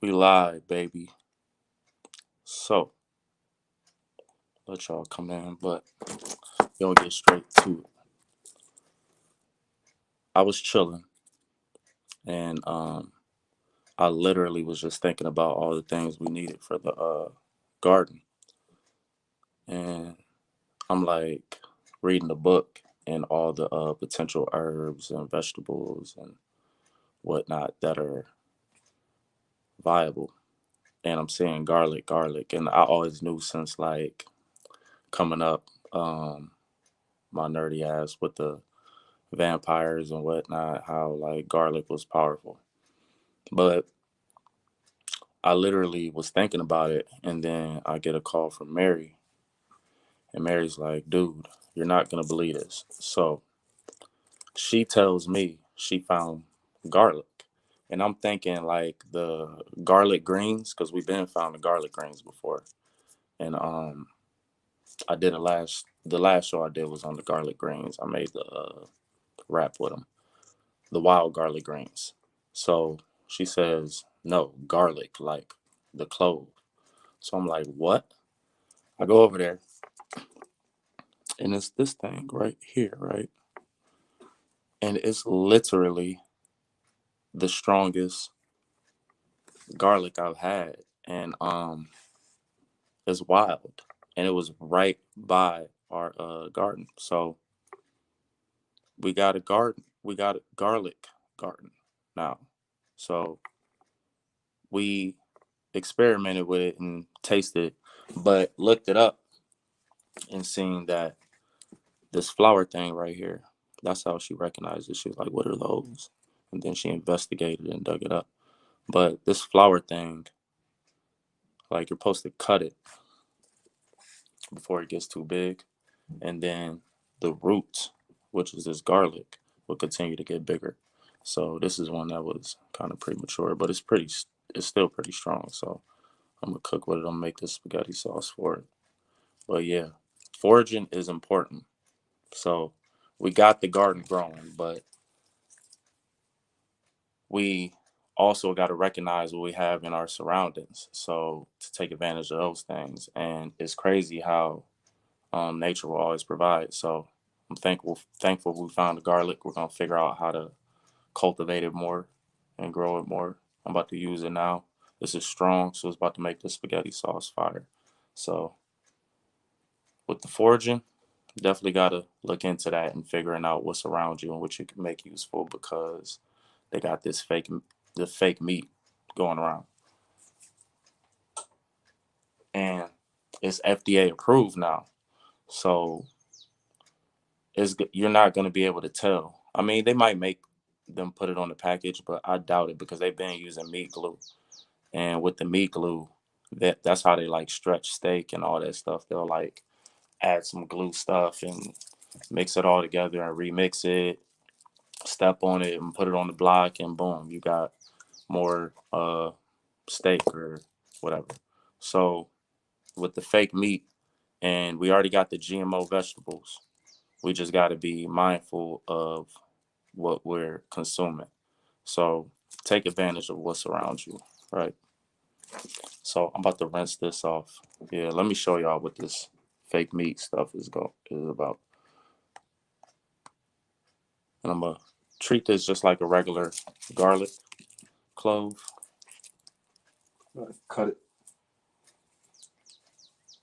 We live, baby. So, let y'all come in, but y'all get straight to it. I was chilling and I literally was just thinking about all the things we needed for the garden. And I'm like reading the book and all the potential herbs and vegetables and whatnot that are viable. And I'm saying garlic, garlic. And I always knew since like coming up, my nerdy ass with the vampires and whatnot, how like garlic was powerful. But I literally was thinking about it, and then I get a call from Mary, and Mary's like, dude, you're not gonna believe this. So she tells me she found garlic. And I'm thinking like the garlic greens, because we've been found the garlic greens before. And I did the last show I did was on the garlic greens. I made the wrap with them, the wild garlic greens. So she says, no, garlic, like the clove. So I'm like, what? I go over there and it's this thing right here, right? And it's literally the strongest garlic I've had. And it's wild. And it was right by our garden. So we got a garden. We got a garlic garden now. So we experimented with it and tasted, but looked it up and seen that this flower thing right here, that's how she recognized it. She was like, what are those? And then she investigated and dug it up. But this flower thing, like you're supposed to cut it before it gets too big. And then the roots, which is this garlic, will continue to get bigger. So this is one that was kind of premature, but it's still pretty strong. So I'm gonna cook with it. I'm gonna make this spaghetti sauce for it. But yeah, foraging is important. So we got the garden growing, but we also got to recognize what we have in our surroundings. So to take advantage of those things. And it's crazy how nature will always provide. So I'm thankful we found the garlic. We're gonna figure out how to cultivate it more and grow it more. I'm about to use it now. This is strong, so it's about to make the spaghetti sauce fire. So with the foraging, definitely got to look into that and figuring out what's around you and what you can make useful because they got the fake meat going around, and it's FDA approved now. So you're not going to be able to tell. I mean, they might make them put it on the package, but I doubt it because they've been using meat glue, and with the meat glue, that's how they like stretch steak and all that stuff. They'll like add some glue stuff and mix it all together and remix it, step on it and put it on the block, and boom, you got more steak or whatever. So with the fake meat, and we already got the GMO vegetables, we just got to be mindful of what we're consuming. So take advantage of what's around you, right? So I'm about to rinse this off. Yeah, let me show y'all what this fake meat stuff is about. And I'm gonna treat this just like a regular garlic clove. Cut it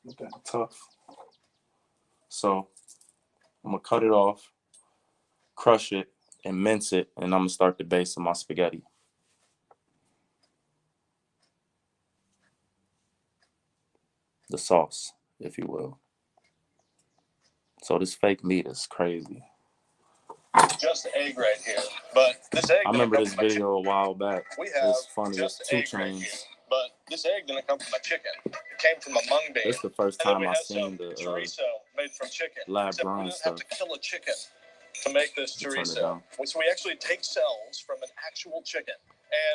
with that tough. So I'm gonna cut it off, crush it, and mince it, and I'm gonna start the base of my spaghetti. The sauce, if you will. So this fake meat is crazy. Just the egg right here. But this egg. I remember this video a while back. It's funny. It's 2 Chainz. Right, but this egg didn't come from a chicken. It came from a mung bean. It's the first time I seen the chorizo made from chicken. Lab grown stuff. We didn't have to kill a chicken to make this chorizo. So we actually take cells from an actual chicken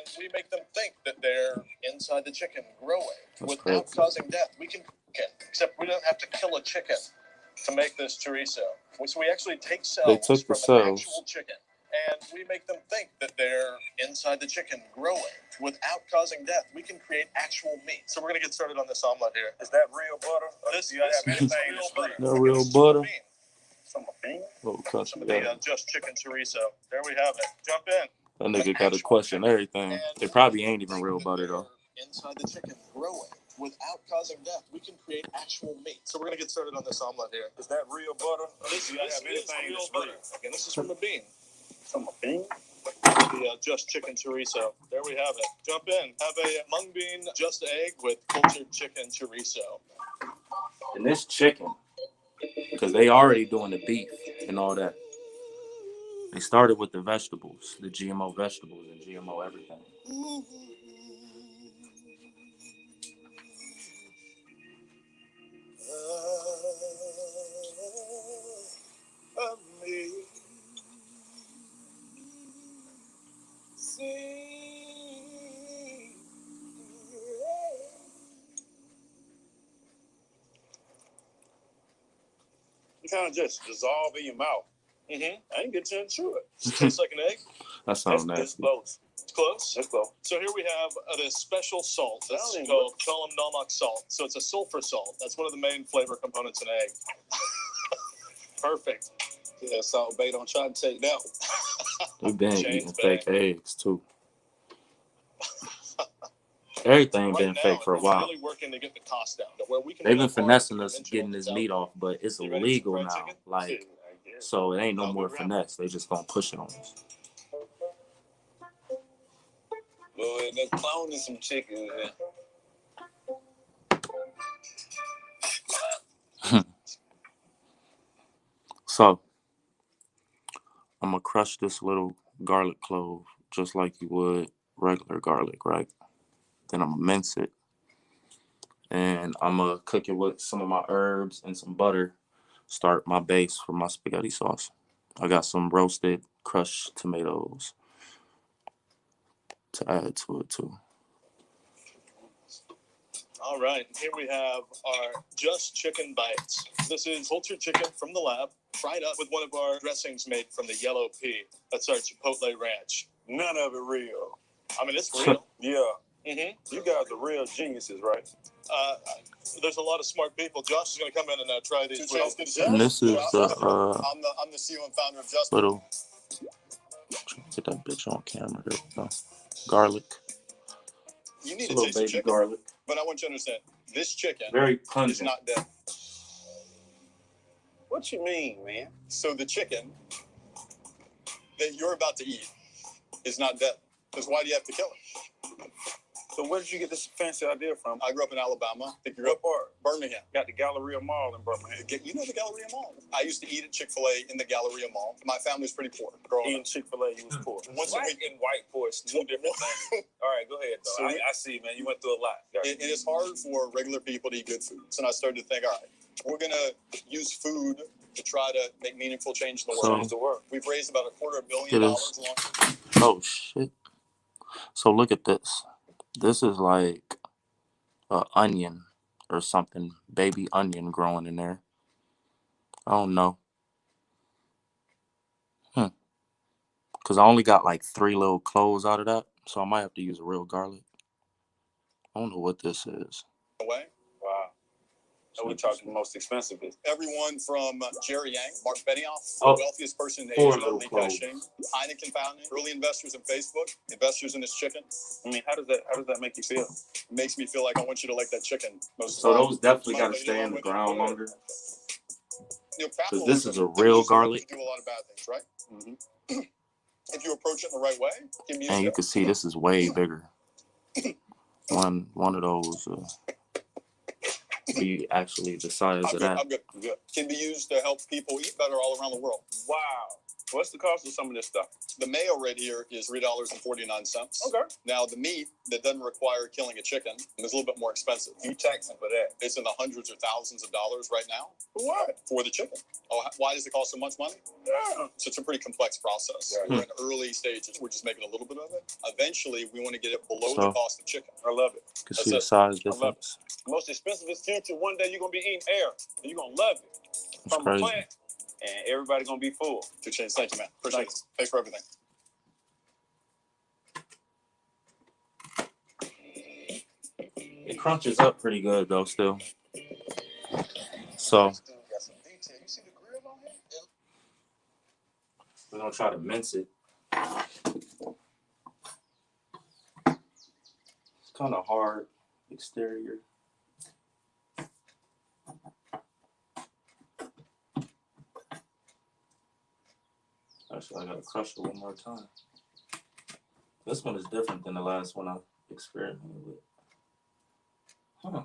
and we make them think that they're inside the chicken growing. That's without crazy. Causing death. We can cook it, except we don't have to kill a chicken to make this chorizo. So we actually take cells from an actual chicken and we make them think that they're inside the chicken growing without causing death. We can create actual meat. So we're going to get started on this omelet here. Is that real butter? This is real butter. No real butter. Some bean. Oh, Some of the just chicken chorizo. There we have it. Jump in. That nigga got to question everything. It probably ain't even real butter though. Inside the chicken growing without causing death, we can create actual meat. So we're going to get started on this omelet here. Is that real butter? This is real butter. Again, this is from a bean. From a bean? The just chicken chorizo. There we have it. Jump in. Have a mung bean just egg with cultured chicken chorizo. And this chicken, because they already doing the beef and all that. They started with the vegetables, the GMO vegetables and GMO everything. You kind of just dissolve in your mouth. I ain't get to chew it. Tastes like an egg. That sounds nasty. It's close. It's close? It's close. So here we have this special salt. It's called Kalam Namak salt. So it's a sulfur salt. That's one of the main flavor components in egg. Perfect. Yeah, salt bait. Don't try to take that one. We've been eating fake eggs too. Everything been fake for a while. Really working to get the cost down to where we can. They've been finessing us getting this meat off, but it's illegal now. Like, so it ain't no more finesse. They just gonna push it on us. Boy, they're cloning some chicken. So I'm gonna crush this little garlic clove just like you would regular garlic, right? Then I'm gonna mince it, and I'm gonna cook it with some of my herbs and some butter. Start my base for my spaghetti sauce. I got some roasted crushed tomatoes to add to it too. All right, here we have our just chicken bites. This is cultured chicken from the lab, fried up with one of our dressings made from the yellow pea. That's our Chipotle ranch. None of it real. I mean, it's real. Yeah. You guys are real geniuses, right? There's a lot of smart people. Josh is going to come in and try these. And this is the I'm the CEO and founder of Just little. Get that bitch on camera. There we go. Garlic. You need a to little taste baby the chicken, garlic. but I want you to understand, this chicken Very is pungent. not dead. What you mean, man? So the chicken that you're about to eat is not dead. Because why do you have to kill it? So where did you get this fancy idea from? I grew up in Alabama. I think you grew up Birmingham. Got the Galleria Mall in Birmingham. You know the Galleria Mall? I used to eat at Chick-fil-A in the Galleria Mall. My family was pretty poor. Eating Chick-fil-A, you was poor. Once a week and white poor is two different things. All right, go ahead, though. So I see, man. You went through a lot. It is hard for regular people to eat good food. So I started to think, all right, we're going to use food to try to make meaningful change in the world. We've raised about $250 million. Oh, shit. So look at this. This is like an onion or something. Baby onion growing in there. I don't know. Because I only got like 3 little cloves out of that. So I might have to use a real garlic. I don't know what this is. Away. Wow. So we're talking the most expensive. Everyone from Jerry Yang, Mark Benioff, the wealthiest person in Asia, Li Ka-shing, Heineken founding, early investors in Facebook, investors in this chicken. I mean, how does that make you feel? It makes me feel like I want you to like that chicken. So those definitely got to stay in the ground longer. Because this is a real garlic. Do a lot of bad things, right? If you approach it in the right way, and you can see this is way bigger. One of those. Be actually the size of that. I'm good. Can be used to help people eat better all around the world. Wow. What's the cost of some of this stuff? The mayo right here is $3.49. Okay. Now, the meat that doesn't require killing a chicken is a little bit more expensive. You tax them for that. It's in the hundreds or thousands of dollars right now. For what? For the chicken. Oh, why does it cost so much money? Yeah. So it's a pretty complex process. Yeah. We're in early stages. We're just making a little bit of it. Eventually, we want to get it below the cost of chicken. I love it. You can see the size difference. The most expensive is future. One day you're going to be eating air, and you're going to love it. It's crazy. A plant and everybody gonna be full. Good chance. Thank you, man. Appreciate it. Thanks for everything. It crunches up pretty good though, still. So we're gonna try to mince it. It's kind of hard exterior. Actually, I gotta crush it one more time. This one is different than the last one I experimented with. Huh.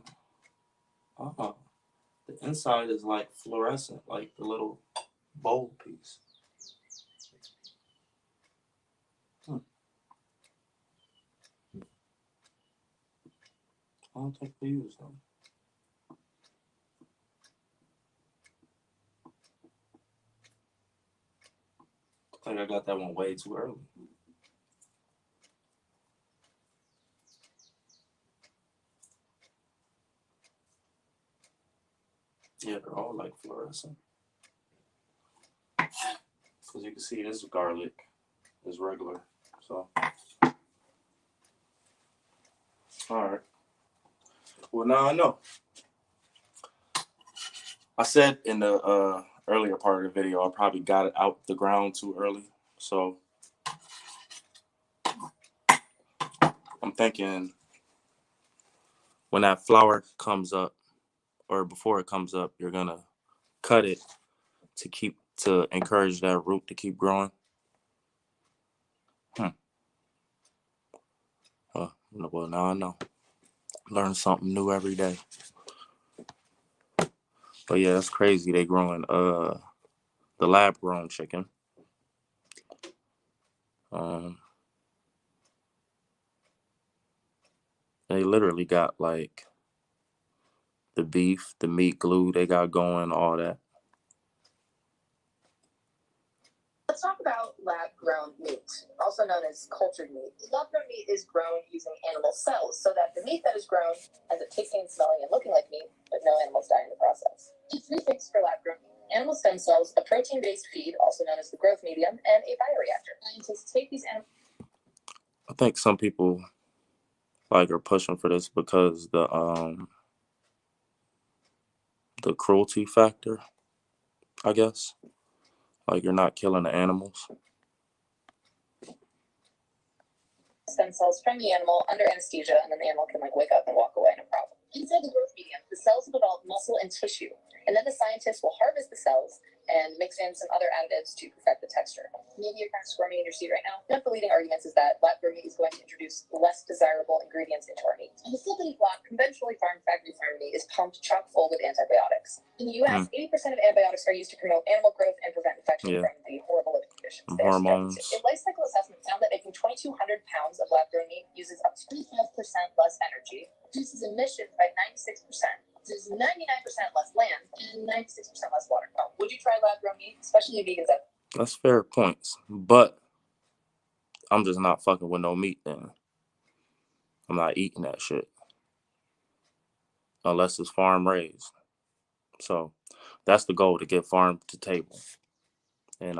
Uh-huh. The inside is like fluorescent, like the little bowl piece. I don't think we use them. I think I got that one way too early. Yeah, they're all like fluorescent. Because you can see this garlic is regular. So, alright. Well, now I know. I said in the earlier part of the video, I probably got it out the ground too early. So, I'm thinking when that flower comes up, or before it comes up, you're gonna cut it to encourage that root to keep growing. Well, now I know. Learn something new every day. But yeah, that's crazy. They growing the lab grown chicken. They literally got like the beef, the meat glue they got going, all that. Let's talk about lab-grown meat, also known as cultured meat. Lab-grown meat is grown using animal cells, so that the meat that is grown ends up tasting, smelling, and looking like meat, but no animals die in the process. Three things for lab-grown meat: animal stem cells, a protein-based feed, also known as the growth medium, and a bioreactor. Scientists take these animals. I think some people like are pushing for this because the cruelty factor, I guess. Like you're not killing the animals. Stem cells from the animal under anesthesia, and then the animal can wake up and walk away, no problem. Inside the growth medium, the cells have developed muscle and tissue, and then the scientists will harvest the cells and mix in some other additives to perfect the texture. Maybe you're kind of squirming in your seat right now. One of the leading arguments is that lab-grown meat is going to introduce less desirable ingredients into our meat. On the flippity flop, conventionally farmed factory farmed meat is pumped chock full with antibiotics. In the U.S., 80% of antibiotics are used to promote animal growth and prevent infection from the horrible living conditions. Hormones. A life cycle assessment found that making 2,200 pounds of lab-grown meat uses up to 25% less energy, reduces emissions by 96%, uses 99% less land, and 96% less water. Would you try lab-grown meat, especially vegans? That's fair points, but I'm just not fucking with no meat then. I'm not eating that shit unless it's farm raised. So that's the goal, to get farm to table. And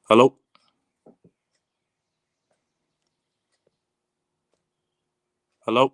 hello? Hello?